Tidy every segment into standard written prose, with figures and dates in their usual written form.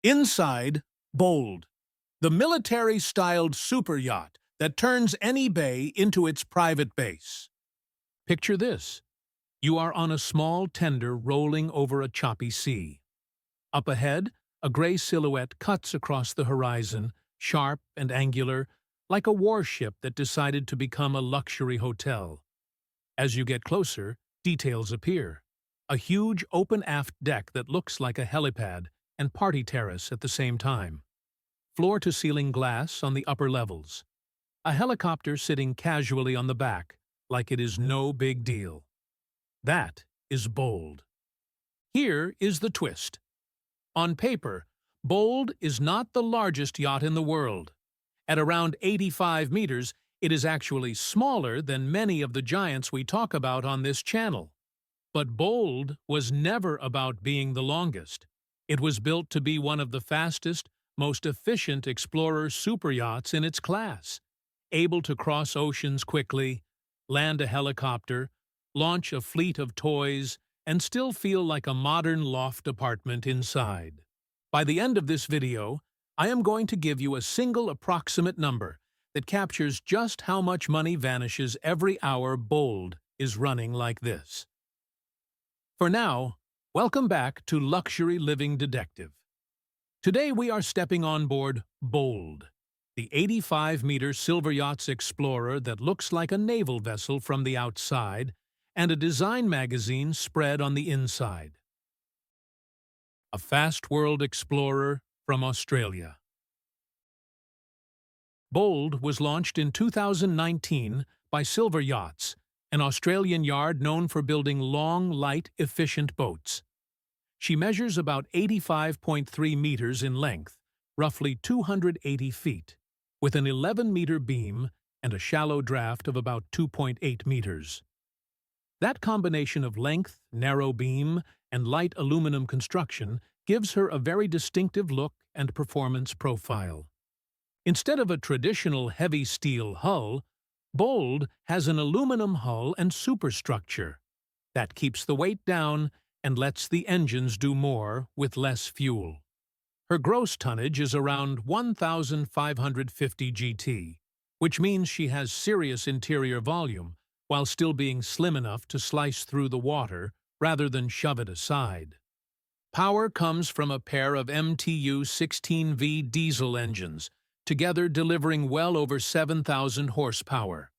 Inside, bold. The military-styled super yacht that turns any bay into its private base. Picture this. You are on a small tender rolling over a choppy sea. Up ahead, a gray silhouette cuts across the horizon, sharp and angular, like a warship that decided to become a luxury hotel. As you get closer, details appear. A huge open aft deck that looks like a helipad and party terrace at the same time. Floor-to-ceiling glass on the upper levels. A helicopter sitting casually on the back, like it is no big deal. That is bold. Here is the twist. On paper, Bold is not the largest yacht in the world. At around 85 meters, it is actually smaller than many of the giants we talk about on this channel. But Bold was never about being the longest. It was built to be one of the fastest, most efficient explorer superyachts in its class, able to cross oceans quickly, land a helicopter, launch a fleet of toys, and still feel like a modern loft apartment inside. By the end of this video, I am going to give you a single approximate number that captures just how much money vanishes every hour Bold is running like this. For now, welcome back to Luxury Living Detective. Today we are stepping on board Bold, the 85-meter SilverYachts explorer that looks like a naval vessel from the outside and a design magazine spread on the inside. A fast world explorer from Australia. Bold was launched in 2019 by SilverYachts, an Australian yard known for building long, light, efficient boats. She measures about 85.3 meters in length, roughly 280 feet, with an 11-meter beam and a shallow draft of about 2.8 meters. That combination of length, narrow beam, and light aluminum construction gives her a very distinctive look and performance profile. Instead of a traditional heavy steel hull, Bold has an aluminum hull and superstructure that keeps the weight down and lets the engines do more with less fuel. Her gross tonnage is around 1,550 GT, which means she has serious interior volume while still being slim enough to slice through the water rather than shove it aside. Power comes from a pair of MTU 16V diesel engines, together delivering well over 7,000 horsepower.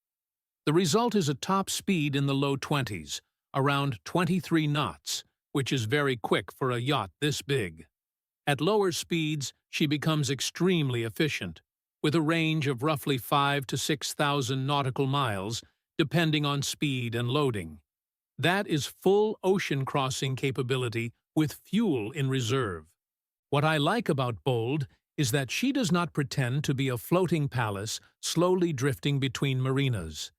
The result is a top speed in the low 20s, around 23 knots, which is very quick for a yacht this big. At lower speeds, she becomes extremely efficient, with a range of roughly 5,000 to 6,000 nautical miles, depending on speed and loading. That is full ocean crossing capability with fuel in reserve. What I like about Bold is that she does not pretend to be a floating palace slowly drifting between marinas.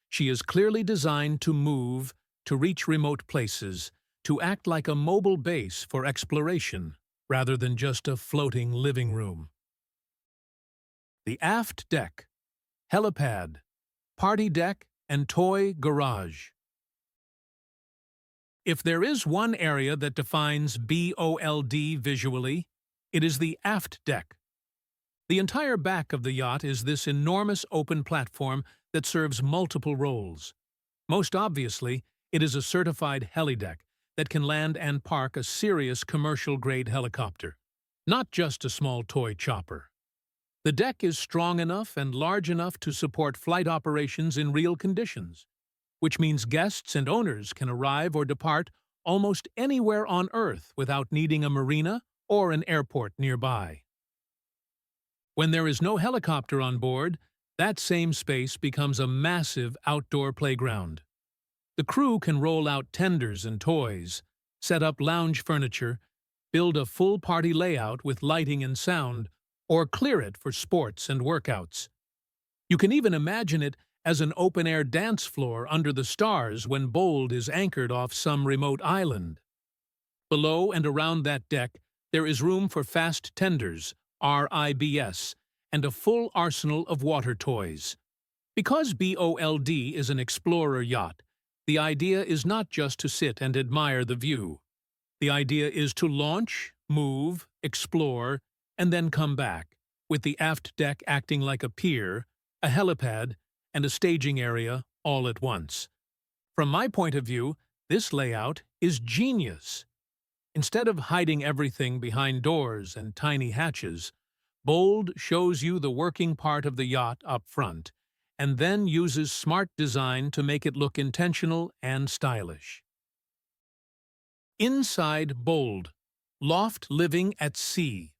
She is clearly designed to move, to reach remote places, to act like a mobile base for exploration, rather than just a floating living room. The aft deck, helipad, party deck, and toy garage. If there is one area that defines BOLD visually, it is the aft deck. The entire back of the yacht is this enormous open platform that serves multiple roles. Most obviously, it is a certified helideck that can land and park a serious commercial-grade helicopter, not just a small toy chopper. The deck is strong enough and large enough to support flight operations in real conditions, which means guests and owners can arrive or depart almost anywhere on Earth without needing a marina or an airport nearby. When there is no helicopter on board, that same space becomes a massive outdoor playground. The crew can roll out tenders and toys, set up lounge furniture, build a full party layout with lighting and sound, or clear it for sports and workouts. You can even imagine it as an open-air dance floor under the stars when Bold is anchored off some remote island. Below and around that deck, there is room for fast tenders, RIBS, and a full arsenal of water toys. Because BOLD is an explorer yacht, the idea is not just to sit and admire the view. The idea is to launch, move, explore, and then come back, with the aft deck acting like a pier, a helipad, and a staging area all at once. From my point of view, this layout is genius. Instead of hiding everything behind doors and tiny hatches, Bold shows you the working part of the yacht up front, and then uses smart design to make it look intentional and stylish. Inside Bold, loft living at sea.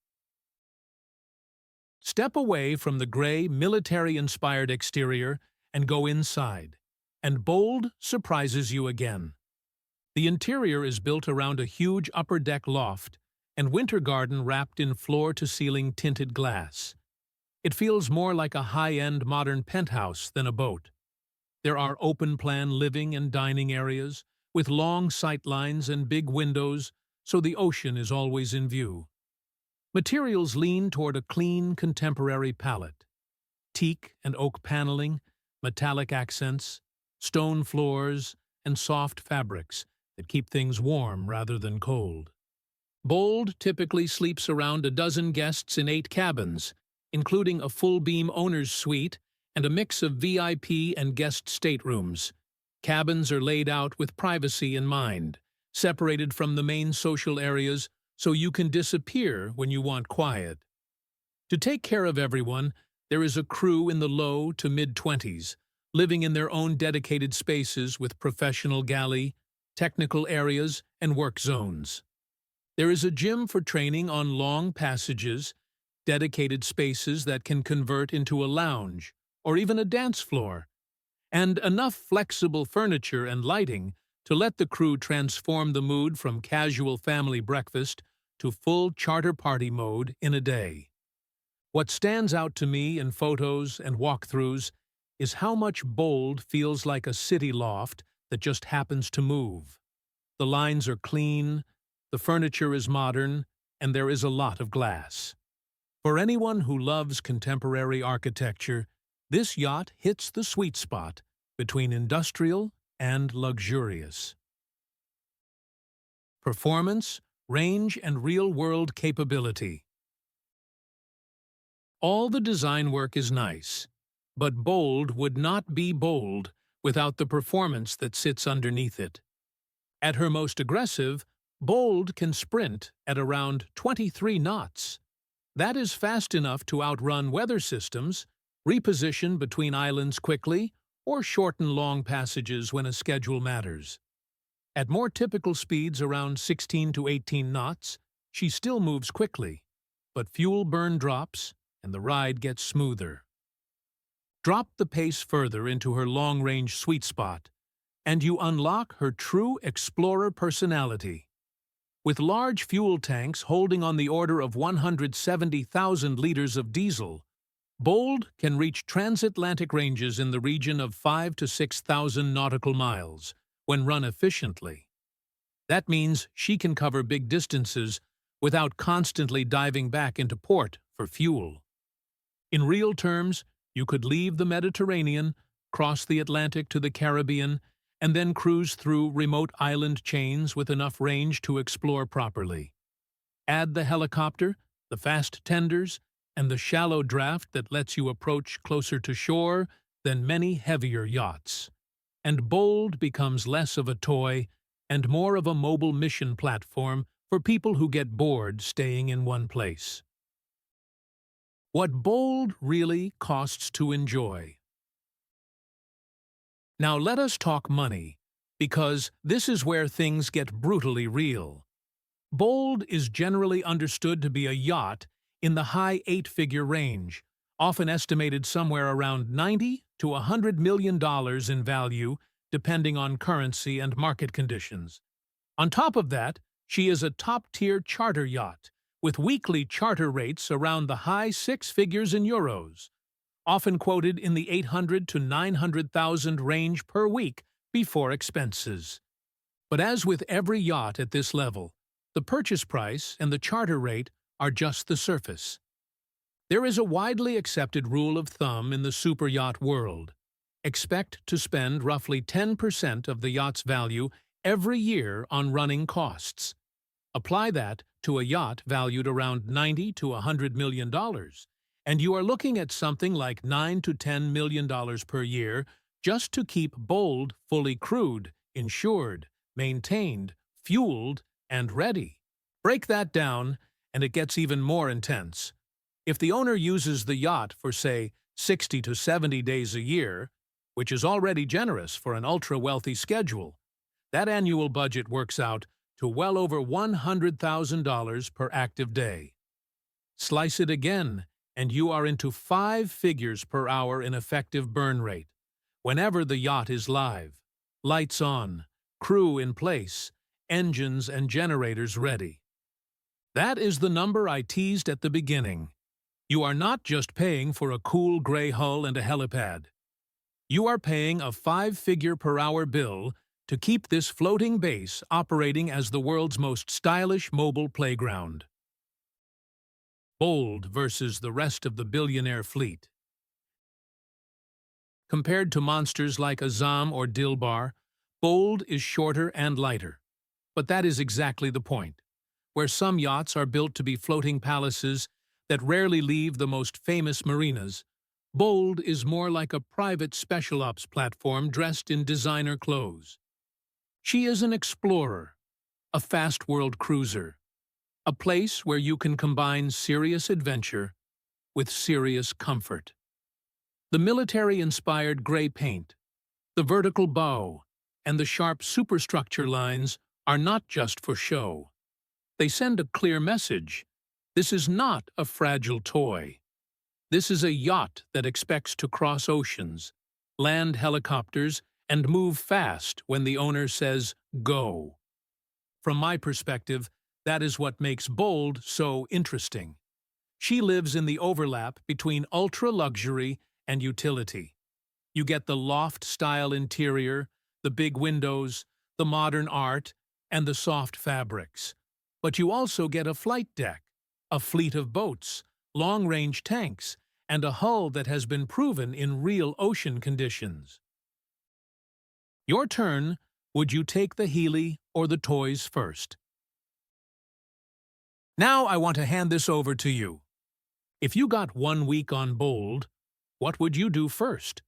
Step away from the gray, military-inspired exterior and go inside, and Bold surprises you again. The interior is built around a huge upper-deck loft and Wintergarden wrapped in floor-to-ceiling tinted glass. It feels more like a high-end modern penthouse than a boat. There are open-plan living and dining areas, with long sightlines and big windows, so the ocean is always in view. Materials lean toward a clean, contemporary palette. Teak and oak paneling, metallic accents, stone floors, and soft fabrics that keep things warm rather than cold. Bold typically sleeps around a dozen guests in 8 cabins, including a full-beam owner's suite and a mix of VIP and guest staterooms. Cabins are laid out with privacy in mind, separated from the main social areas so you can disappear when you want quiet. To take care of everyone, there is a crew in the low to mid-20s, living in their own dedicated spaces with professional galley, technical areas, and work zones. There is a gym for training on long passages, dedicated spaces that can convert into a lounge or even a dance floor, and enough flexible furniture and lighting to let the crew transform the mood from casual family breakfast to full charter party mode in a day. What stands out to me in photos and walkthroughs is how much Bold feels like a city loft that just happens to move. The lines are clean, the furniture is modern, and there is a lot of glass. For anyone who loves contemporary architecture, this yacht hits the sweet spot between industrial and luxurious. Performance, range, and real-world capability. All the design work is nice, but Bold would not be Bold without the performance that sits underneath it. At her most aggressive, Bold can sprint at around 23 knots. That is fast enough to outrun weather systems, reposition between islands quickly, or shorten long passages when a schedule matters. At more typical speeds around 16 to 18 knots, she still moves quickly, but fuel burn drops and the ride gets smoother. Drop the pace further into her long-range sweet spot, and you unlock her true explorer personality. With large fuel tanks holding on the order of 170,000 liters of diesel, Bold can reach transatlantic ranges in the region of 5,000 to 6,000 nautical miles when run efficiently. That means she can cover big distances without constantly diving back into port for fuel. In real terms, you could leave the Mediterranean, cross the Atlantic to the Caribbean, and then cruise through remote island chains with enough range to explore properly. Add the helicopter, the fast tenders, and the shallow draft that lets you approach closer to shore than many heavier yachts. And Bold becomes less of a toy and more of a mobile mission platform for people who get bored staying in one place. What Bold really costs to enjoy. Now let us talk money, because this is where things get brutally real. Bold is generally understood to be a yacht in the high 8-figure range, often estimated somewhere around $90 to $100 million in value, depending on currency and market conditions. On top of that, she is a top-tier charter yacht, with weekly charter rates around the high 6 figures in euros, often quoted in the 800 to 900,000 range per week before expenses. But as with every yacht at this level, the purchase price and the charter rate are just the surface. There is a widely accepted rule of thumb in the superyacht world. Expect to spend roughly 10% of the yacht's value every year on running costs. Apply that to a yacht valued around $90 to $100 million, and you are looking at something like $9 to $10 million per year just to keep Bold fully crewed, insured, maintained, fueled, and ready. Break that down, and it gets even more intense. If the owner uses the yacht for, say, 60 to 70 days a year, which is already generous for an ultra-wealthy schedule, that annual budget works out to well over $100,000 per active day. Slice it again, and you are into 5 figures per hour in effective burn rate, whenever the yacht is live. Lights on, crew in place, engines and generators ready. That is the number I teased at the beginning. You are not just paying for a cool gray hull and a helipad. You are paying a 5-figure per hour bill to keep this floating base operating as the world's most stylish mobile playground. Bold versus the rest of the billionaire fleet. Compared to monsters like Azam or Dilbar, Bold is shorter and lighter. But that is exactly the point. Where some yachts are built to be floating palaces that rarely leave the most famous marinas, Bold is more like a private special ops platform dressed in designer clothes. She is an explorer, a fast world cruiser, a place where you can combine serious adventure with serious comfort. The military-inspired gray paint, the vertical bow, and the sharp superstructure lines are not just for show. They send a clear message. This is not a fragile toy. This is a yacht that expects to cross oceans, land helicopters, and move fast when the owner says, go. From my perspective, that is what makes Bold so interesting. She lives in the overlap between ultra-luxury and utility. You get the loft-style interior, the big windows, the modern art, and the soft fabrics. But you also get a flight deck, a fleet of boats, long-range tanks, and a hull that has been proven in real ocean conditions. Your turn. Would you take the Heli or the toys first? Now I want to hand this over to you. If you got 1 week on Bold, what would you do first?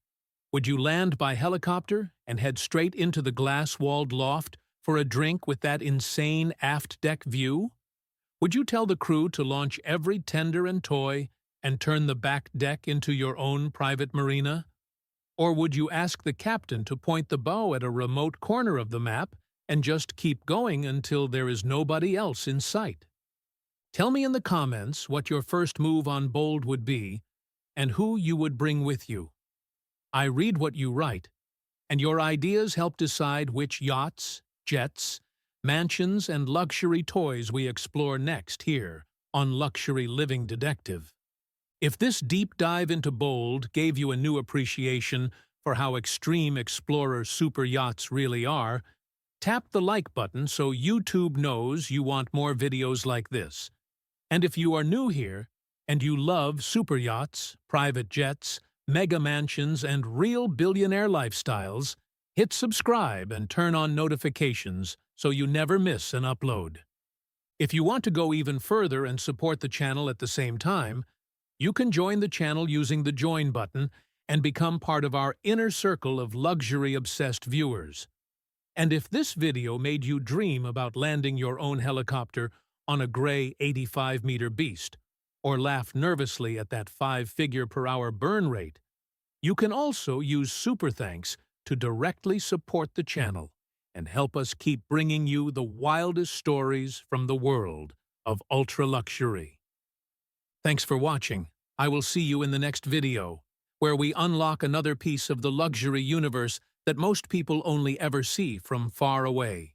Would you land by helicopter and head straight into the glass-walled loft for a drink with that insane aft deck view? Would you tell the crew to launch every tender and toy and turn the back deck into your own private marina? Or would you ask the captain to point the bow at a remote corner of the map and just keep going until there is nobody else in sight? Tell me in the comments what your first move on Bold would be and who you would bring with you. I read what you write, and your ideas help decide which yachts, jets, mansions, and luxury toys we explore next here on Luxury Living Detective. If this deep dive into Bold gave you a new appreciation for how extreme explorer super yachts really are, tap the like button so YouTube knows you want more videos like this. And if you are new here and you love super yachts, private jets, mega mansions, and real billionaire lifestyles, hit subscribe and turn on notifications so you never miss an upload. If you want to go even further and support the channel at the same time, you can join the channel using the Join button and become part of our inner circle of luxury-obsessed viewers. And if this video made you dream about landing your own helicopter on a gray 85-meter beast, or laugh nervously at that 5-figure per hour burn rate, you can also use Super Thanks to directly support the channel and help us keep bringing you the wildest stories from the world of ultra-luxury. Thanks for watching. I will see you in the next video, where we unlock another piece of the luxury universe that most people only ever see from far away.